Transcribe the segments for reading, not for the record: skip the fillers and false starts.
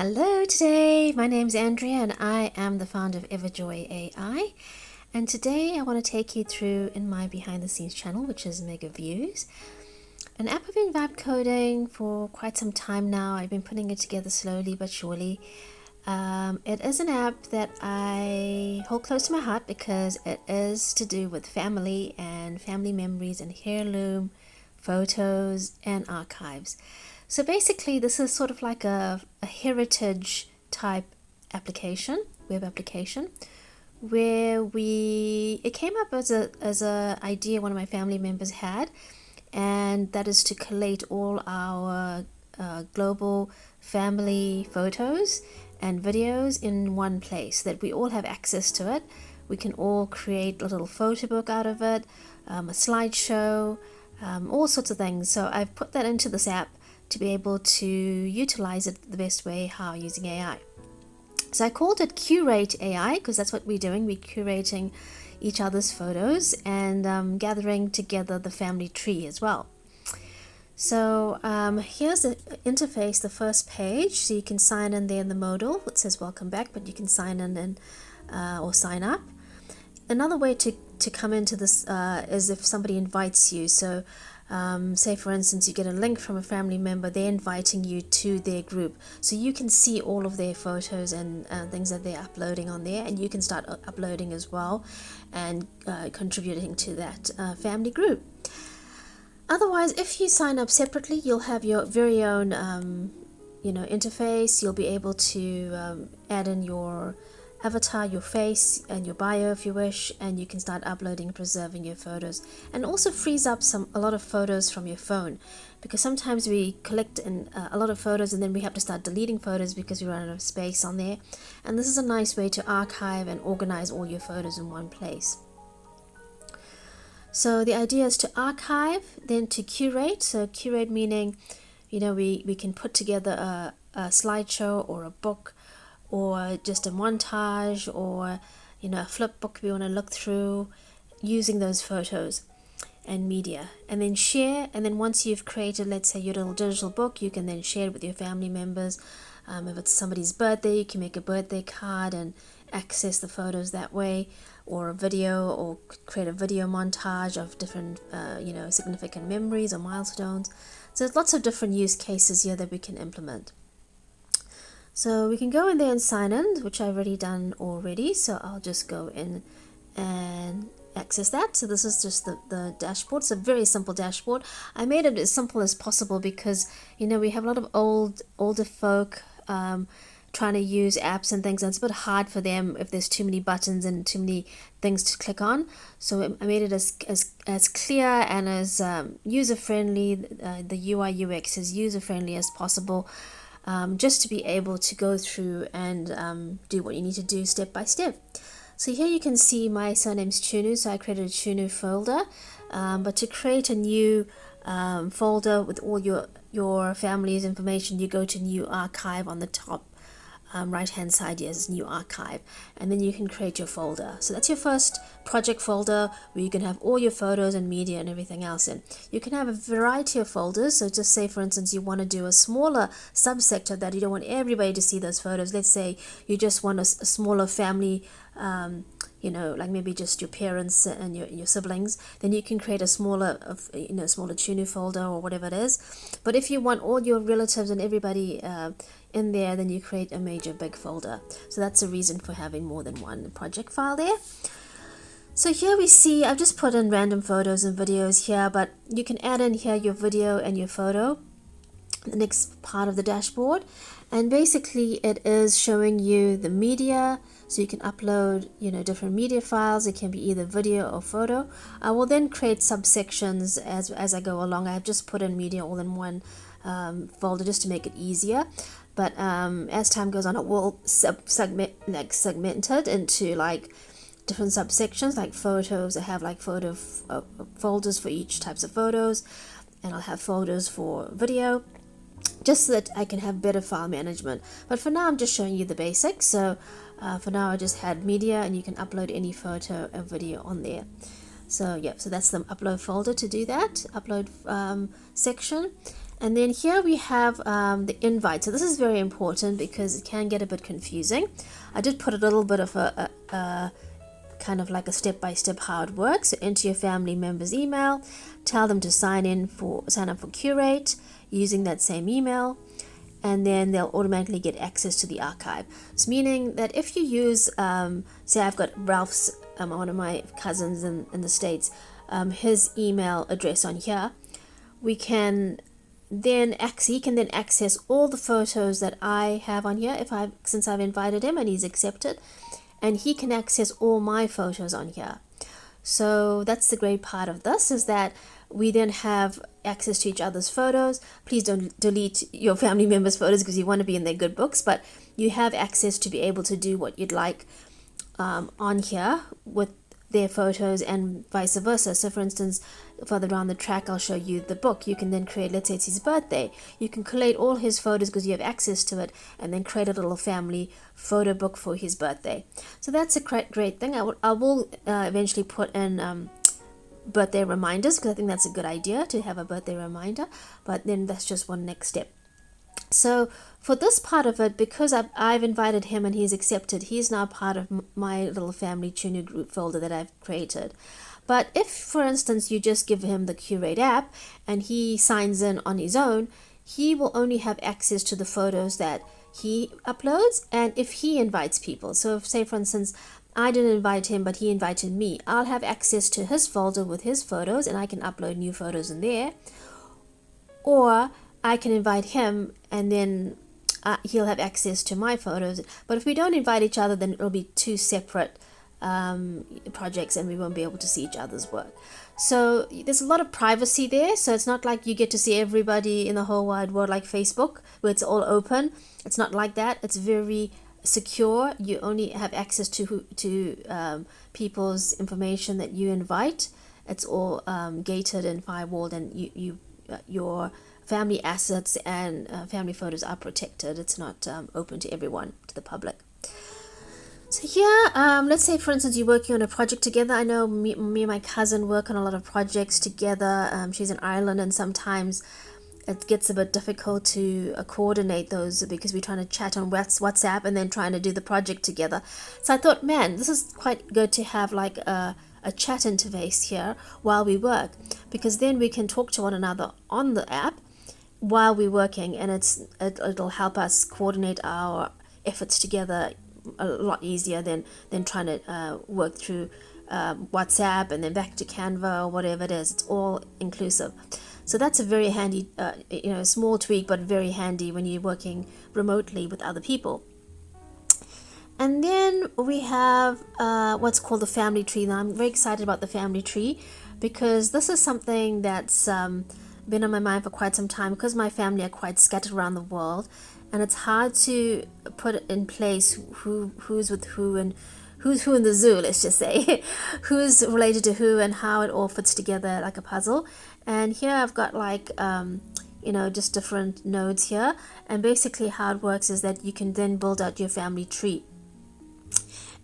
Hello today, my name's Andrea and I am the founder of EverjoyAI, and today I want to take you through in my behind the scenes channel, which is Mega Views, an app I've been vibe coding for quite some time now. I've been putting it together slowly but surely. It is an app that I hold close to my heart because it is to do with family and family memories and heirloom photos and archives. So basically this is sort of like a heritage type application, web application, where it came up as a idea one of my family members had, and that is to collate all our global family photos and videos in one place, that we all have access to it. We can all create a little photo book out of it, a slideshow, all sorts of things. So I've put that into this app to be able to utilize it the best way, how using AI. So I called it Curate AI because that's what we're doing. We're curating each other's photos and gathering together the family tree as well. So here's the interface, the first page. So you can sign in there in the modal. It says welcome back, but you can sign in and or sign up. Another way to come into this is if somebody invites you. So say for instance you get a link from a family member, they're inviting you to their group, so you can see all of their photos and things that they're uploading on there, and you can start uploading as well and contributing to that family group. Otherwise, if you sign up separately, you'll have your very own interface. You'll be able to add in your avatar, your face and your bio if you wish, and you can start uploading and preserving your photos, and also frees up a lot of photos from your phone, because sometimes we collect a lot of photos and then we have to start deleting photos because we run out of space on there, and this is a nice way to archive and organize all your photos in one place. So the idea is to archive, then to curate. So curate meaning we can put together a slideshow or a book, or just a montage, or a flip book we want to look through using those photos and media, and then share. And then once you've created, let's say, your little digital book, you can then share it with your family members. If it's somebody's birthday, you can make a birthday card and access the photos that way, or a video, or create a video montage of different significant memories or milestones. So there's lots of different use cases here that we can implement. So we can go in there and sign in, which I've already done already. So I'll just go in and access that. So this is just the dashboard. It's a very simple dashboard. I made it as simple as possible because we have a lot of older folk trying to use apps and things, and it's a bit hard for them if there's too many buttons and too many things to click on. So I made it as clear and as user-friendly, the UI UX as user-friendly as possible, just to be able to go through and do what you need to do step by step. So here you can see my surname's Chunu, so I created a Chunu folder, but to create a new folder with all your family's information, you go to New Archive on the top right hand side. Here's New Archive, and then you can create your folder. So that's your first project folder where you can have all your photos and media and everything else in. You can have a variety of folders. So just say for instance you want to do a smaller subsector that you don't want everybody to see those photos. Let's say you just want a smaller family, like maybe just your parents and your siblings, then you can create a smaller smaller Chunu folder or whatever it is. But if you want all your relatives and everybody in there, then you create a major big folder. So that's the reason for having more than one project file there. So here we see I've just put in random photos and videos here, but you can add in here your video and your photo, the next part of the dashboard, and basically it is showing you the media. So you can upload different media files. It can be either video or photo. I will then create subsections as I go along. I've just put in media all in one folder just to make it easier, but as time goes on it will segment it into like different subsections, like photos. I have like photo folders for each types of photos, and I'll have folders for video, just so that I can have better file management. But for now I'm just showing you the basics. So for now I just had media, and you can upload any photo or video on there. So yeah, so that's the upload folder to do that, upload section. And then here we have the invite. So this is very important because it can get a bit confusing. I did put a little bit of a kind of like a step-by-step how it works. So enter your family member's email, tell them to sign up for Curate using that same email, and then they'll automatically get access to the archive. It's meaning that if you use, say I've got Ralph's, one of my cousins in the States, his email address on here, he can then access all the photos that I have on here since I've invited him and he's accepted, and he can access all my photos on here. So that's the great part of this, is that we then have access to each other's photos. Please don't delete your family members' photos because you want to be in their good books, but you have access to be able to do what you'd like on here with their photos and vice versa. So for instance, further down the track I'll show you the book. You can then create, let's say it's his birthday, you can collate all his photos because you have access to it, and then create a little family photo book for his birthday. So that's a great thing. I will eventually put in birthday reminders, because I think that's a good idea to have a birthday reminder, but then that's just one next step. So for this part of it, because I've invited him and he's accepted, he's now part of my little family tuner group folder that I've created. But if, for instance, you just give him the Curate app and he signs in on his own, he will only have access to the photos that he uploads, and if he invites people. So if, say for instance, I didn't invite him but he invited me, I'll have access to his folder with his photos and I can upload new photos in there. Or I can invite him and then he'll have access to my photos. But if we don't invite each other, then it'll be two separate projects and we won't be able to see each other's work. So there's a lot of privacy there. So it's not like you get to see everybody in the whole wide world like Facebook, where it's all open. It's not like that. It's very secure. You only have access to people's information that you invite. It's all gated and firewalled, and your family assets and family photos are protected. It's not open to everyone, to the public. So here, let's say for instance you're working on a project together. I know me and my cousin work on a lot of projects together. She's in Ireland, and sometimes it gets a bit difficult to coordinate those because we're trying to chat on WhatsApp and then trying to do the project together. So I thought, man, this is quite good to have like a chat interface here while we work, because then we can talk to one another on the app while we're working, and it'll help us coordinate our efforts together a lot easier than trying to work through WhatsApp and then back to Canva or whatever it is. It's all inclusive. So that's a very handy, small tweak, but very handy when you're working remotely with other people. And then we have what's called the family tree. Now I'm very excited about the family tree because this is something that's been on my mind for quite some time, because my family are quite scattered around the world, and it's hard to put in place who's with who and who's who in the zoo, let's just say, who's related to who and how it all fits together like a puzzle. And here I've got like just different nodes here, and basically how it works is that you can then build out your family tree.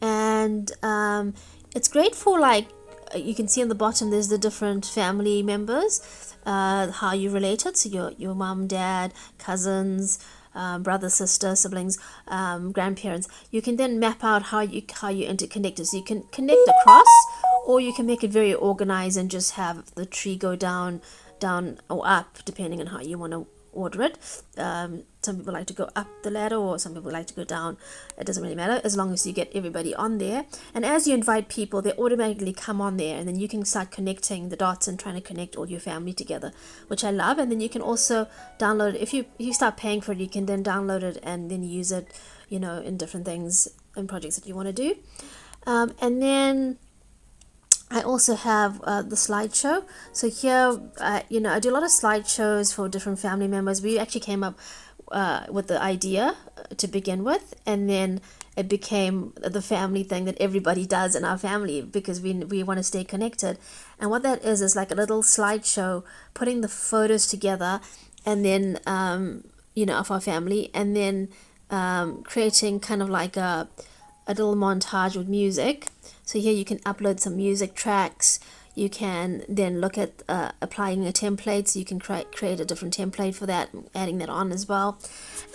And it's great for, like, you can see on the bottom there's the different family members, how you related, so your mom, dad, cousins, brother, sister, siblings, grandparents. You can then map out how you interconnected. So you can connect across, or you can make it very organized and just have the tree go down or up, depending on how you want to order it. Some people like to go up the ladder, or some people like to go down. It doesn't really matter, as long as you get everybody on there. And as you invite people, they automatically come on there, and then you can start connecting the dots and trying to connect all your family together, which I love. And then you can also download it. If you start paying for it, you can then download it and then use it, in different things and projects that you want to do. And then I also have the slideshow. So here, I do a lot of slideshows for different family members. We actually came up with the idea to begin with, and then it became the family thing that everybody does in our family, because we want to stay connected. And what that is like a little slideshow, putting the photos together, and then of our family, and then creating kind of like a little montage with music. So here you can upload some music tracks. you can then look at applying a template. So you can create a different template for that, adding that on as well.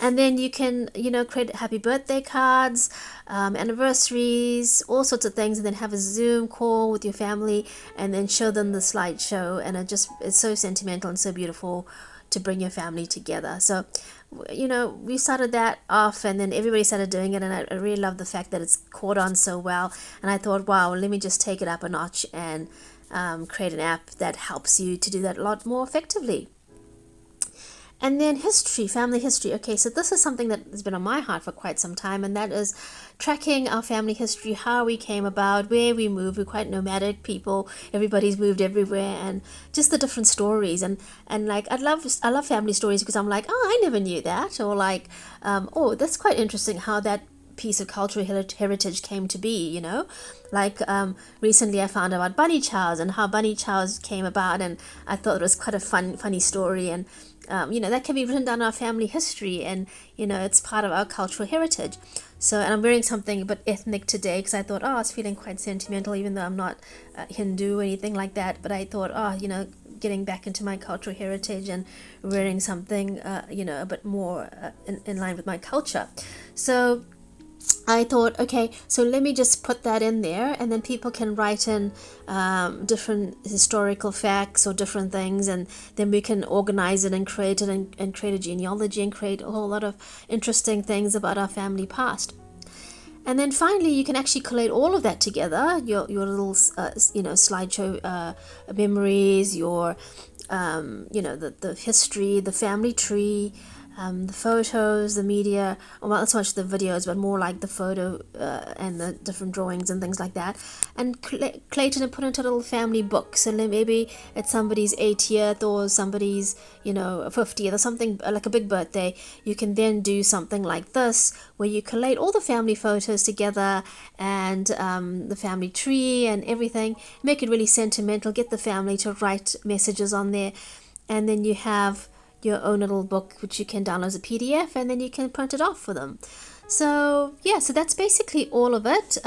And then you can, create happy birthday cards, anniversaries, all sorts of things, and then have a Zoom call with your family and then show them the slideshow. And it's so sentimental and so beautiful to bring your family together. So, we started that off, and then everybody started doing it, and I really love the fact that it's caught on so well. And I thought, wow, let me just take it up a notch and create an app that helps you to do that a lot more effectively. And then history, family history. Okay, so this is something that has been on my heart for quite some time, and that is tracking our family history, how we came about, where we moved. We're quite nomadic people. Everybody's moved everywhere, and just the different stories. And like, I love family stories because I'm like, oh, I never knew that, or like, oh, that's quite interesting how that piece of cultural heritage came to be, like recently I found out about bunny chows and how bunny chows came about, and I thought it was quite a funny story. And that can be written down in our family history, and it's part of our cultural heritage. So, and I'm wearing something a bit ethnic today because I thought, oh, it's feeling quite sentimental, even though I'm not Hindu or anything like that. But I thought, oh, getting back into my cultural heritage and wearing something a bit more in line with my culture. So I thought, okay, so let me just put that in there, and then people can write in different historical facts or different things, and then we can organize it and create it, and create a genealogy and create a whole lot of interesting things about our family past. And then finally, you can actually collate all of that together, your little slideshow memories, your the history, the family tree, the photos, the media, well, not so much the videos, but more like the photo and the different drawings and things like that, and collate it and put into a little family book. So maybe it's somebody's 80th or somebody's 50th or something, like a big birthday. You can then do something like this where you collate all the family photos together and the family tree and everything, make it really sentimental, get the family to write messages on there, and then you have your own little book which you can download as a PDF, and then you can print it off for them. So yeah, so that's basically all of it.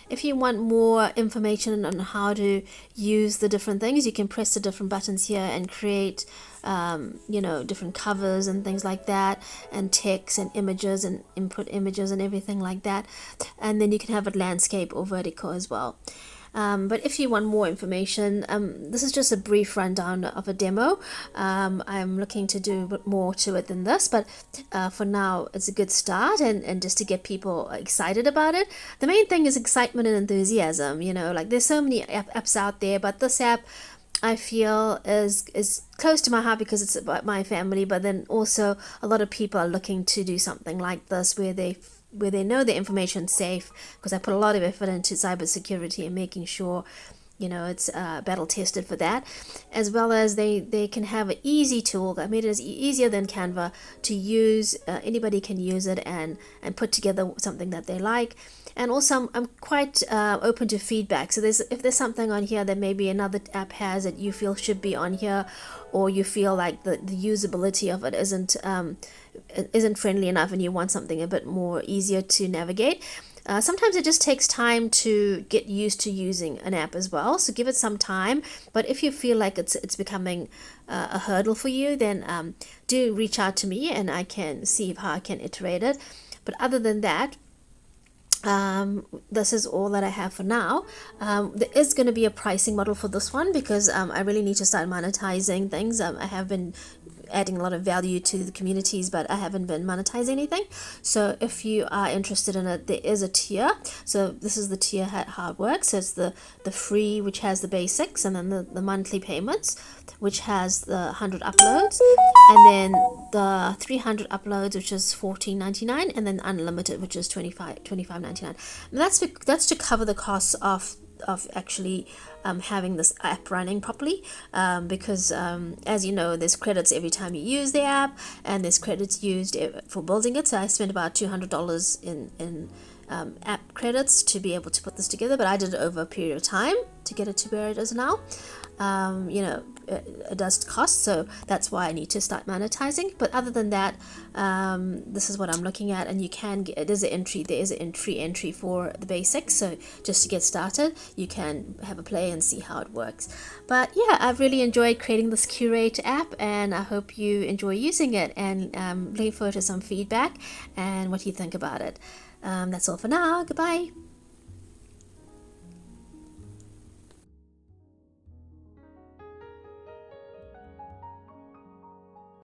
If you want more information on how to use the different things, you can press the different buttons here and create different covers and things like that, and text and images and input images and everything like that. And then you can have it landscape or vertical as well. But if you want more information, this is just a brief rundown of a demo. I'm looking to do a bit more to it than this, but for now it's a good start, and just to get people excited about it. The main thing is excitement and enthusiasm. Like there's so many apps out there, but this app I feel is close to my heart because it's about my family, but then also a lot of people are looking to do something like this where they know the information's safe, because I put a lot of effort into cybersecurity and making sure it's battle tested for that, as well as they can have an easy tool. I made it as easier than Canva to use. Anybody can use it and put together something that they like. And also I'm quite open to feedback. So if there's something on here that maybe another app has that you feel should be on here, or you feel like the usability of it isn't friendly enough and you want something a bit more easier to navigate. Sometimes it just takes time to get used to using an app as well, so give it some time. But if you feel like it's becoming a hurdle for you, then do reach out to me and I can see how I can iterate it. But other than that, this is all that I have for now. There is going to be a pricing model for this one because I really need to start monetizing things. I have been adding a lot of value to the communities, but I haven't been monetizing anything. So if you are interested in it, there is a tier. So this is the tier how it works. So it's the free, which has the basics, and then the monthly payments, which has the 100 uploads, and then the 300 uploads, which is $14.99, and then unlimited, which is $25.99. And that's to cover the costs of actually having this app running properly, because as you know, there's credits every time you use the app, and there's credits used for building it. So I spent about $200 in app credits to be able to put this together, but I did it over a period of time to get it to where it is now. it does cost, so that's why I need to start monetizing. But other than that, this is what I'm looking at, and you can get, there is an entry for the basics, so just to get started you can have a play and see how it works. But yeah, I've really enjoyed creating this Curate app, and I hope you enjoy using it, and looking forward to some feedback and what you think about it. That's all for now. Goodbye.